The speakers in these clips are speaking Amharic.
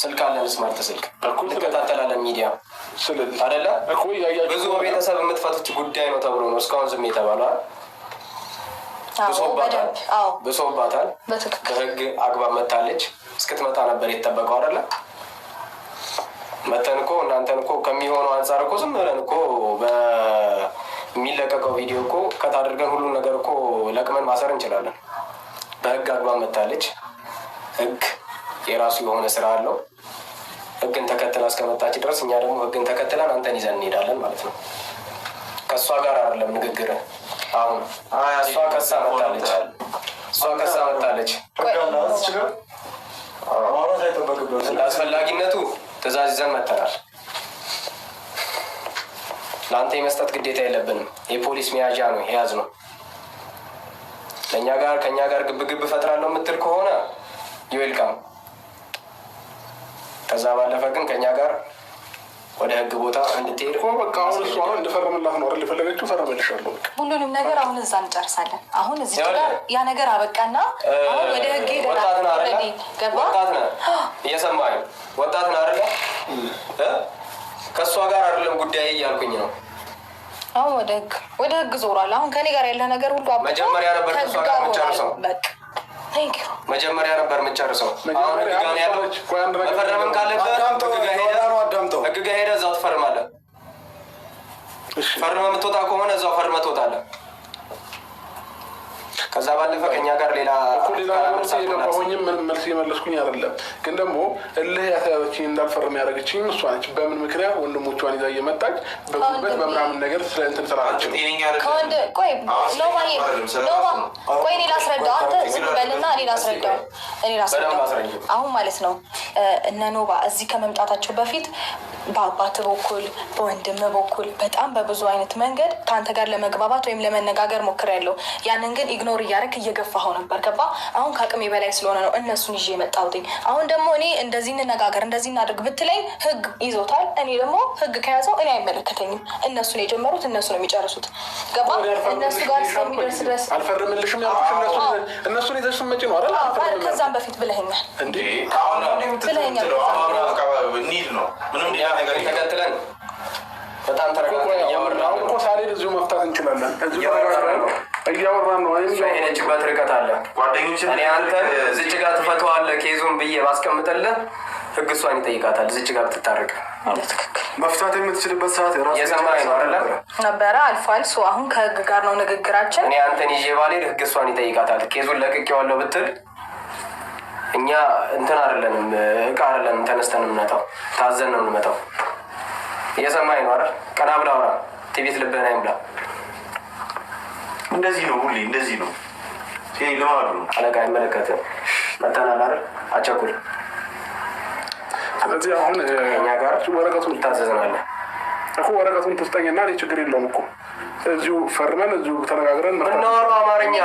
ስልክ አለን፣ ስማርት ስልክ እንከታተላለን። ሚዲያ አይደለ ብዙ ቤተሰብ የምትፈቱት ጉዳይ ነው ተብሎ ነው እስካሁን ዝም የተባለው። ብሶባታል። በህግ አግባብ መታለች። እስክትመጣ ነበር የተጠበቀው አይደለ? መተን እኮ እናንተን እኮ ከሚሆነው አንጻር እኮ ዝም ብለን እኮ በሚለቀቀው ቪዲዮ እኮ ከታደርገን ሁሉን ነገር እኮ ለቅመን ማሰር እንችላለን። በህግ አግባብ መታለች። ህግ የራሱ የሆነ ስራ አለው። ህግን ተከትላ እስከመጣች ድረስ እኛ ደግሞ ህግን ተከትለን አንተን ይዘን እንሄዳለን ማለት ነው። ከእሷ ጋር አይደለም ንግግር። አሁን እሷ ከሳ መጣለች። እንደ አስፈላጊነቱ ትእዛዝ ይዘን መተናል። ለአንተ የመስጠት ግዴታ የለብንም። የፖሊስ መያዣ ነው የያዝ ነው። ከእኛ ጋር ግብግብ ፈጥራለሁ የምትል ከሆነ ይዌልካም። ከዛ ባለፈ ግን ከእኛ ጋር ወደ ህግ ቦታ እንድትሄድ በቃ አሁን እሱ አሁን እንድፈርምላት ነው አይደል የፈለገችው? ፈርምልሻለሁ። ሁሉንም ነገር አሁን እዛ እንጨርሳለን። አሁን እዚህ ጋር ያ ነገር አበቃና አሁን ወደ ህግ ሄደናል። ወጣት ነህ፣ እየሰማኸኝ ወጣት ነህ አይደለ? ከእሷ ጋር አይደለም ጉዳይ እያልኩኝ ነው። አሁን ወደ ህግ ዞሯል። አሁን ከኔ ጋር ያለ ነገር ሁሉ መጀመሪያ ነበር ከእሷ ጋር የምትጨርሰው። መጀመሪያ ነበር የምትጨርሰው። አሁን ህግ ጋር ያለው መፈረምም ካለበት ህግ ጋር ሄደህ እዛው ትፈርማለህ። ፈርመህ የምትወጣ ከሆነ እዛው ፈርመህ ትወጣለህ። ከዛ ባለፈ ከኛ ጋር ሌላ ሆኝም ምንም መልስ የመለስኩኝ አይደለም። ግን ደግሞ እልህ ያሳያችኝ እንዳልፈርም ያደረገችኝ እሷ ነች። በምን ምክንያት ወንድሞቿን ይዛ እየመጣች በጉበት በምናምን ነገር ስለ እንትን ስራቸው ቆይ እኔ ላስረዳው። አንተ ዝም በልና እኔ ላስረዳው። አሁን ማለት ነው እነ ኖባ እዚህ ከመምጣታቸው በፊት በአባት በኩል በወንድም በኩል በጣም በብዙ አይነት መንገድ ከአንተ ጋር ለመግባባት ወይም ለመነጋገር ሞክሬያለሁ። ያንን ግን ኢግኖር እያደረክ እየገፋኸው ነበር። ገባ? አሁን ከአቅሜ በላይ ስለሆነ ነው እነሱን ይዤ የመጣሁት። አሁን ደግሞ እኔ እንደዚህ እንነጋገር እንደዚህ እናድርግ ብትለኝ ህግ ይዞታል። እኔ ደግሞ ህግ ከያዘው እኔ አይመለከተኝም። እነሱን የጀመሩት እነሱ ነው የሚጨርሱት። ገባ? እነሱ ጋር እስከሚደርስ ድረስ አልፈርምልሽም ያልኩሽ እነሱን ይዘሽ ስትመጪ ነው አይደል? ከዛም በፊት ብለኸኛል ብለኸኛል። ነገር ተከትለን በጣም ተረጋግጠን እያወራን እኮ ሳልሄድ እዚሁ መፍታት እንችላለን። እያወራን ነው። ሄደችበት ርቀት አለ። እኔ አንተን ዝች ጋር ትፈተዋለህ ኬዙን ብዬ ባስቀምጥልህ ህግ እሷን ይጠይቃታል። ዝች ጋር ብትታረቅ መፍታት የምትችልበት ሰዓት የሰማኸኝ ነው አይደለ? ነበረ አልፏል። አሁን ከህግ ጋር ነው ንግግራችን። እኔ አንተን ይዤ ባልሄድ ህግ እሷን ይጠይቃታል። ኬዙን ለቅቄዋለሁ ብትል እኛ እንትን አይደለንም፣ እቃ አይደለንም። ተነስተን እንመጣው ታዘን ነው እንመጣው። እየሰማኸኝ ነው አይደል? ቀና ብላ አውራ። ትቤት ልብህን አይሙላ። እንደዚህ ነው፣ ሁሌ እንደዚህ ነው። ይሄ ልማዱ ነው። አለቃ አይመለከትም። መተናል አይደል? አቸኩል። ስለዚህ አሁን እኛ ጋር ወረቀቱን ታዘዝናለህ እኮ። ወረቀቱን ትስጠኝና እኔ ችግር የለውም እኮ እዚሁ ፈርመን እዚሁ ተነጋግረን ምናወራው አማርኛ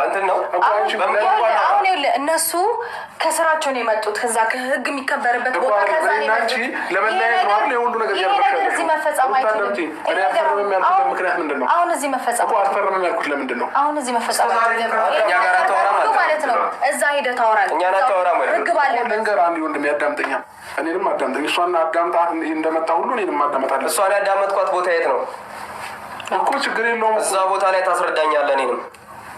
እንትን ነው። አሁን እነሱ ከስራቸው ነው የመጡት። ከዛ ከህግ የሚከበርበት ቦታ ከዛ ለመለያየት ነው አይደል? የሁሉ ነገር ያደርሻል። እዚህ መፈጸም አይችልም። እኔ አልፈርምም ያልኩት ምክንያት ምንድን ነው? አሁን እዚህ መፈጸም አልፈርምም ያልኩት ለምንድን ነው? አሁን እዚህ መፈጸም ማለት ነው። እዛ ሄደህ ታወራለህ። እኛ ናታወራም ህግ ባለበት ነገር አንድ ወንድም ያዳምጠኛ፣ እኔንም አዳምጠኝ። እሷን አዳምጣት እንደመጣ ሁሉ እኔንም አዳምጣለሁ። እሷን ያዳመጥኳት ቦታ የት ነው እኮ? ችግር የለውም። እዛ ቦታ ላይ ታስረዳኛለህ።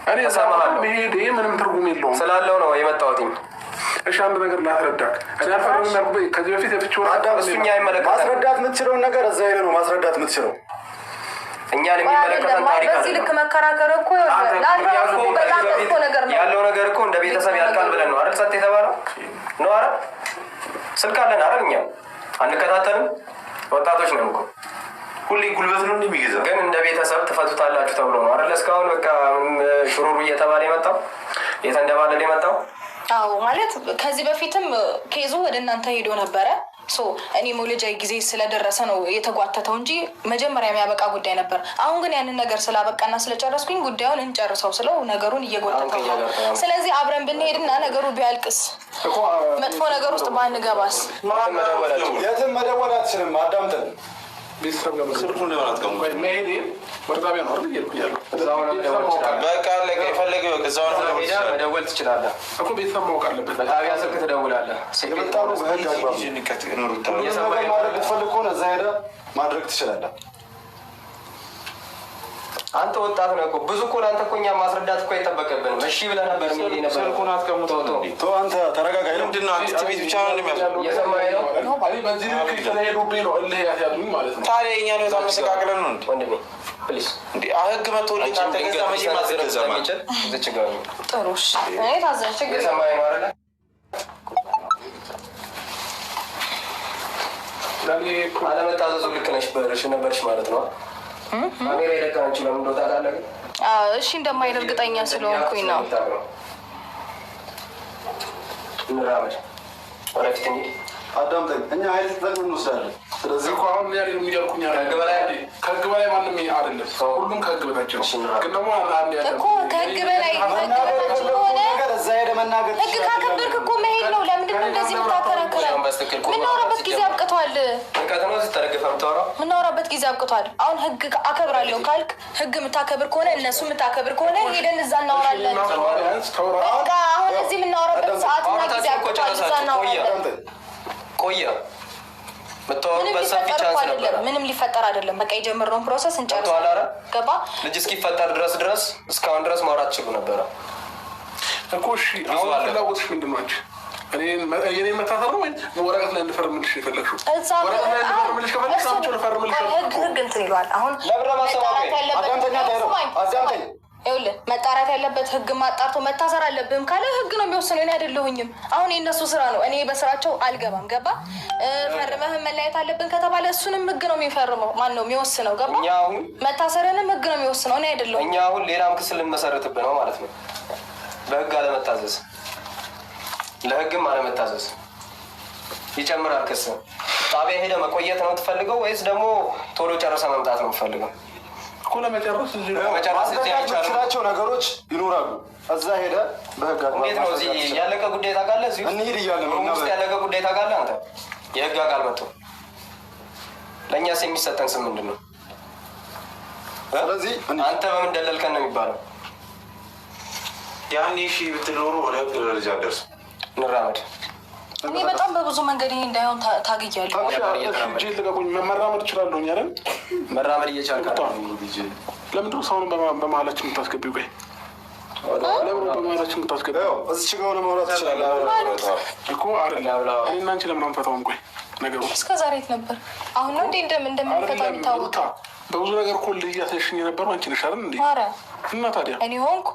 እኔ እሰማሃለሁ። መሄድ ምንም ትርጉም የለውም ስላለው ነው የመጣሁትኝ። እሺ አንድ ነገር ላስረዳክ። እኔ አልፈርምም ያልኩት ከዚህ በፊት የፍቺ ወረቀት እሱኛ አይመለከተንም። ማስረዳት የምትችለውን ነገር እዛ ሄደህ ነው ማስረዳት የምትችለው። እኛን የሚመለከተን ታሪክ በዚህ ልክ መከራከር እኮ በጣም መጥፎ ነገር ነው። ያለው ነገር እኮ እንደ ቤተሰብ ያልቃል ብለን ነው አይደል? ሰጥ የተባለው ነው አይደል? ስልክ አለን አይደል? እኛ አንከታተልም። ወጣቶች ነን እኮ። ሁሌ ጉልበት ነው እንደሚገዛው። ግን እንደ ቤተሰብ ትፈቱታላችሁ ተብሎ ነው አይደል? እስካሁን በቃ ሽሩሩ እየተባለ የመጣው እየተንደባለለ የመጣው። አዎ ማለት ከዚህ በፊትም ኬዙ ወደ እናንተ ሄዶ ነበረ። እኔ መውለጃ ጊዜ ስለደረሰ ነው የተጓተተው እንጂ መጀመሪያ የሚያበቃ ጉዳይ ነበር። አሁን ግን ያንን ነገር ስላበቃና ስለጨረስኩኝ ጉዳዩን እንጨርሰው ስለው ነገሩን እየጎተተው ነው። ስለዚህ አብረን ብንሄድና ነገሩ ቢያልቅስ መጥፎ ነገር ውስጥ ባንገባስ? የትም መደወል አትችልም። አዳምጠን ቤተሰብ ጋር ወደ ጣቢያ ነው አይደል እያልኩ በቃ የፈለገ መደወል ትችላለህ እኮ ቤተሰብ ማወቅ አለበት። በጣቢያ ስልክ ትደውላለህ። የመጣው በህግ አግባብ ነገር ማድረግ ብትፈልግ ከሆነ እዛ ሄደህ ማድረግ ትችላለህ። አንተ ወጣት ነህ እኮ ብዙ እኮ ለአንተ እኮ እኛም ማስረዳት እኮ አይጠበቅብንም። እሺ ብለህ ነበር የሚል ነበር። ስልኩን አትቀሙት። አንተ ተረጋጋ። ምንድን ነው አንተ ቤት ብቻ ነው እንደሚያስፈልግ እየሰማኸኝ ነው? በዚህ ልክ ስለሄዱብኝ ነው እልህ ያስያዙኝ ማለት ነው። ታዲያ እኛ ነው ተመሰቃቅለን ነው እንዴ? ወንድሜ ፕሊዝ እንዴ ህግ መጥቶልኝ አንተ ከዛ መቼ ማዘረዘ ስለሚችል እዚች ጋር ነው። ጥሩ እሺ። እኔ ታዘዝ ችግር እየሰማኸኝ ነው አይደለ? አለመታዘዙ ልክ ነሽ ነበርሽ ማለት ነው። ካሜራ የደቀን አንችልም እንደው ታውቃለህ። ግን እሺ እንደማይል እርግጠኛ ስለሆንኩኝ ነው። እንራመድ ወደፊት እንሂድ። አዳምጠኝ። እኛ ኃይል ተጠቅመን እንወስዳለን። ስለዚህ እኮ አሁን የሚያልኩኝ ከህግ በላይ ማንም አይደለም። ሁሉም ከህግ በታች ነው። ግን ደግሞ እኮ ከህግ በላይ በታች ከሆነ እዛ ሄደህ መናገር ህግ ካከበርክ እኮ መሄድ ነው። ለምንድን ነው እንደዚህ የምታከራከረው? የምናወራበት ጊዜ አብቅቷል። የምናወራበት ጊዜ አብቅቷል። አሁን ህግ አከብራለሁ ካልክ ህግ የምታከብር ከሆነ እነሱ የምታከብር ከሆነ ሄደን እዛ እናወራለን። በቃ አሁን እዚህ የምናወራበት ሰዓትና ጊዜ አብቅቷል። እዛ እናወራለን። ቆየ ምንም ሊፈጠር አይደለም። በቃ የጀመርነውን ፕሮሰስ እንጨርሳለን። ገባ? ልጅ እስኪፈጠር ድረስ እስካሁን ድረስ ማውራት ችሉ ነበረ እኮ። እሺ አሁን ፍላጎትሽ ምንድን ናቸው? የኔን መታሰር ነው ወይ ወረቀት ላይ እንድፈርምልሽ የፈለግሽው? ወረቀት ላይ እንድፈርምልሽ ከፈለግሽ አምጪው ልፈርምልሽ። ህግ እንትን ይለዋል። አሁን አዳምጠኝ። ይኸውልህ መጣራት ያለበት ህግ ማጣርቶ መታሰር አለብህም ካለ ህግ ነው የሚወስነው። እኔ አይደለሁኝም። አሁን የእነሱ ስራ ነው። እኔ በስራቸው አልገባም። ገባ? ፈርመህም መለያየት አለብን ከተባለ እሱንም ህግ ነው የሚፈርመው። ማን ነው የሚወስነው? ገባ? መታሰርንም ህግ ነው የሚወስነው። እኔ አይደለሁም። እኛ አሁን ሌላም ክስ ልንመሰርትብህ ነው ማለት ነው። በህግ አለመታዘዝ፣ ለህግም አለመታዘዝ ይጨምራል ክስ። ጣቢያ ሄደ መቆየት ነው የምትፈልገው ወይስ ደግሞ ቶሎ ጨርሰ መምጣት ነው የምትፈልገው? እኮ ለመጨረስ የምትችላቸው ነገሮች ይኖራሉ። እዛ ሄደ በህግ አግባብ እንዴት ነው? እዚህ ያለቀ ጉዳይ ታውቃለህ? እዚህ እንሂድ እያለ ነው ውስጥ ያለቀ ጉዳይ ታውቃለህ? አንተ የህግ አካል መጥቶ ለእኛስ የሚሰጠን ስም ምንድን ነው? ስለዚህ አንተ በምን ደለልከን ነው የሚባለው? ያኔ እሺ ብትል ኖሮ ወደ ህግ ደረጃ አልደርስም። እንራመድ። እኔ በጣም በብዙ መንገድ ይሄ እንዳይሆን ታግያለሁ። ልቀቁኝ። መራመድ እችላለሁ አይደል? መራመድ እየቻልክ ለምንድን ነው ሰውን በመሀላችን የምታስገቢው? ቆይ ለምን በመሀላችን የምታስገቢው? እዚች ጋር ሆነ ማውራት ትችላለህ እኮ አይደል? እኔና አንቺ ለምን አንፈታውም? ቆይ ነገሩ እስከ ዛሬ የት ነበር? አሁን ነው እንዴ እንደምንፈታው የሚታወቀው? በብዙ ነገር እኮ ልያሳሽኝ የነበረው አንቺ ነሽ አይደል እንዴ? ኧረ እና ታዲያ እኔ ሆንኩ?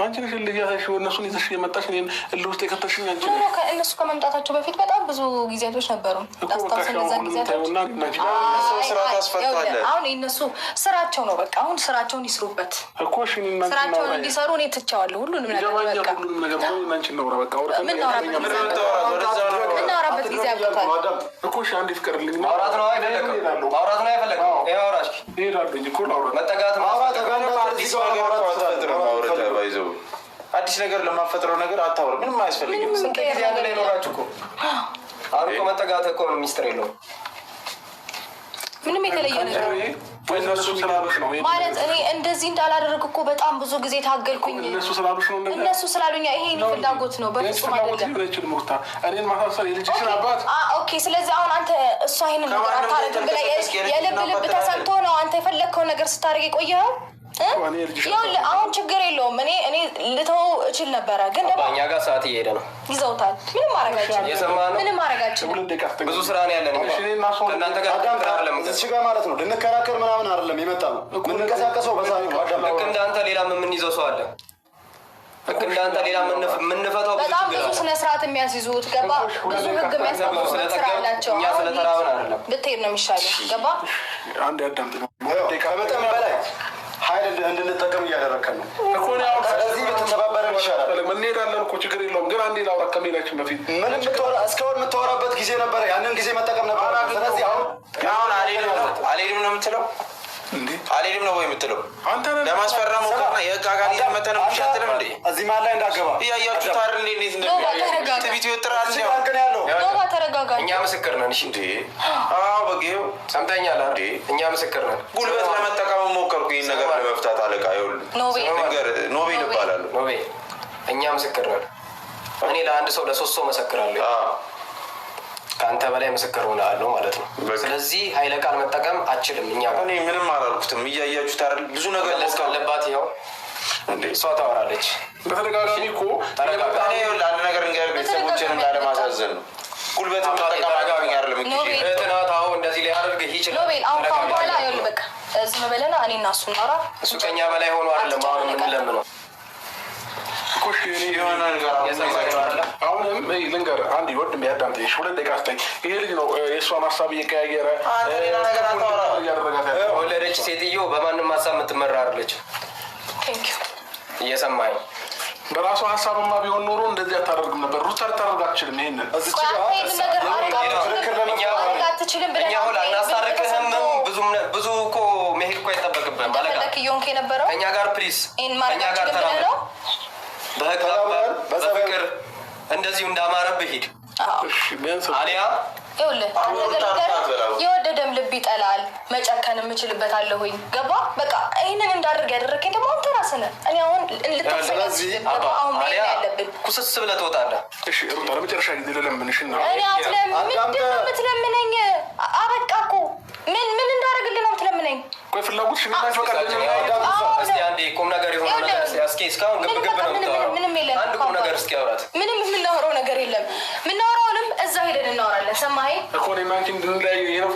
አንቺ ነሽ ልያሳሽ እነሱን ይዘሽ የመጣሽ እኔን እልህ ውስጥ የከተሽኝ አንቺ ነሽ። እነሱ ከመምጣታቸው በፊት በጣም ብዙ ጊዜያቶች ነበሩ። አሁን የእነሱ ስራቸው ነው። በቃ አሁን ስራቸውን ይስሩበት እኮ። ስራቸውን እንዲሰሩ እኔ ትቼዋለሁ ሁሉንም ነገር። ምናወራበት ጊዜ አብቅቷል እኮ። እሺ አንዴ ፍቀድልኝ። ማውራት ነው አይፈለግም? ማውራት ነው አይፈለግም? ይኸውራሽ ሄዳለኝ እኮ ላውራት መጠጋት አዲስ ነገር ለማፈጥረው ነገር አታውራ። ምንም አያስፈልግም። ስንት ጊዜ አንድ ላይ ኖራችሁ እኮ። አሁን እኮ መጠጋት እኮ ሚስጥር የለውም። ምንም የተለየ ነገር እነሱ ስላሉሽ ነው ማለት እኔ እንደዚህ እንዳላደረግ እኮ በጣም ብዙ ጊዜ ታገልኩኝ። እነሱ ስላሉሽ ነው። እነሱ ስላሉኝ ይሄ ፍላጎት ነው፣ በፍጹም አይደለም። እኔን ማሳሰር የልጅሽን አባት ኦኬ። ስለዚህ አሁን አንተ እሷ ይሄንን ነገር አታረግም ብላ የልብ ልብ ተሰምቶ ነው አንተ የፈለግከውን ነገር ስታደርግ የቆየኸው። ይኸውልህ አሁን ችግር የለውም። እኔ ልተው እችል ነበረ፣ ግን ደግሞ እኛ ጋር ሰዓት እየሄደ ነው። ይዘውታል። ምንም ማድረጋችን ብዙ ስራ ነው ያለን። እናንተ ጋር እዚህ ጋር ማለት ነው ልንከራከር ምናምን አይደለም የመጣ ነው። የምንንቀሳቀሰው በሰዓት ነው። ልክ እንዳንተ ሌላ የምንይዘው ሰው አለ። ልክ እንዳንተ ሌላ የምንፈታው በጣም ብዙ ስነስርዓት የሚያስይዙት ገባ። ብዙ ህግ የሚያስከብሩት ስራ አላቸው። እኛ ስለተራብን አይደለም። ብትሄድ ነው የሚሻለው። ገባ። አንድ ያዳምጥ ነው። ከመጠን በላይ ኃይል እንድንጠቀም እያደረከን ነው። ስለዚህ ብትተባበረን ይሻላል። እንሄዳለን እኮ ችግር የለውም። ግን አንዴ ላውራ ከመሄዳችን በፊት ምንም እስካሁን የምታወራበት ጊዜ ነበረ። ያንን ጊዜ መጠቀም ነበረ። ስለዚህ አሁን አልሄድም ነው የምትለው? አልሄድም ነው ወይ የምትለው? አንተ ለማስፈራ ሞከርና የህግ አካል እየመተነ ምሻትልም እንዴ? እዚህ መሀል ላይ እንዳገባ እያያችሁ ታር እንዴት ትቢት ይወጥራል እንዲ ያለው ተረጋጋ። እኛ ምስክር ነን። እሺ እንዴ? አዎ በጌው ሰምተኛል እንዴ? እኛ ምስክር ነን። ጉልበት ለመጠቀም ሞከርኩ ይህን ነገር ለመፍታት አለቃ። ይኸውልህ ኖቤል እባላለሁ። ኖቤል እኛ ምስክር ነን። እኔ ለአንድ ሰው ለሶስት ሰው መሰክራለሁ። ከአንተ በላይ ምስክር ሆናለሁ ማለት ነው። ስለዚህ ኃይለ ቃል መጠቀም አችልም። እኛ እኔ ምንም አላልኩትም። እያያችሁት አይደል? ብዙ ነገር ለስካለባት ይኸው እንዴ እሷ ታወራለች በተደጋጋሚ እኮ አንድ ነገር እንገር ቤተሰቦችንም ላለማሳዘን ነው። ጉልበት መጠቀም አጋኝ አይደለም። ትናታው እንደዚህ ሊያደርግህ ይችላል። ኖቤል አሁን ካሁን በኋላ ይኸውልህ በቃ ዝም በለና እኔ እና እሱ እናውራ። እሱ ከኛ በላይ ሆኖ አይደለም አሁን የምንለምነው። ኮሽ የሆነ ነገር አሁንም ልንገር አንድ ወድ የሚያዳምጠኝ 2 ደቂቃ ስጠኝ። ይሄ ልጅ ነው የእሷን ሀሳብ እየቀያየረ ወለደች ሴትዮ በማንም ሀሳብ የምትመራ አይደለች። እየሰማኝ በራሷ ሀሳብማ ቢሆን ኖሮ እንደዚህ አታደርግም ነበር። ሩታ ልታደርግ አትችልም። ይሄንን እኛ ሁላ እናስታርቅህም። ብዙ እኮ መሄድ እኮ አይጠበቅብህም። ከእኛ ጋር ፕሊዝ ከእኛ ጋር ተራመድ። በህግ በፍቅር እንደዚሁ እንዳማረብህ ሂድ። አሊያ የወደደም ልብ ይጠላል። መጨከን የምችልበት አለሁኝ። ገባ በቃ ይህንን እንዳደርግ ያደረግኝ ደግሞ አንተ ራስህ ነህ። እኔ አሁን ያለብን ኩስስ ብለህ ትወጣለህ። ለመጨረሻ ጊዜ ልለምንሽ እና ምንድን ነው የምትለምነኝ? አበቃ እኮ ምን እንዳደረግልህ ነው የምትለምነኝ? ቆይ ፍላጎት እስኪ አንዴ ቁም ነገር የሆነ ነገር እስኪ እስካሁን ግብግብ ነው የምታወራው። አንድ ቁም ነገር እስኪ አውራት። ምንም የምናወራው ነገር የለም። የምናወራውንም እዛ ሄደን እናወራለን። ሰማኸኝ? እኮ እኔ እና አንቺ እንድንለያይ ነው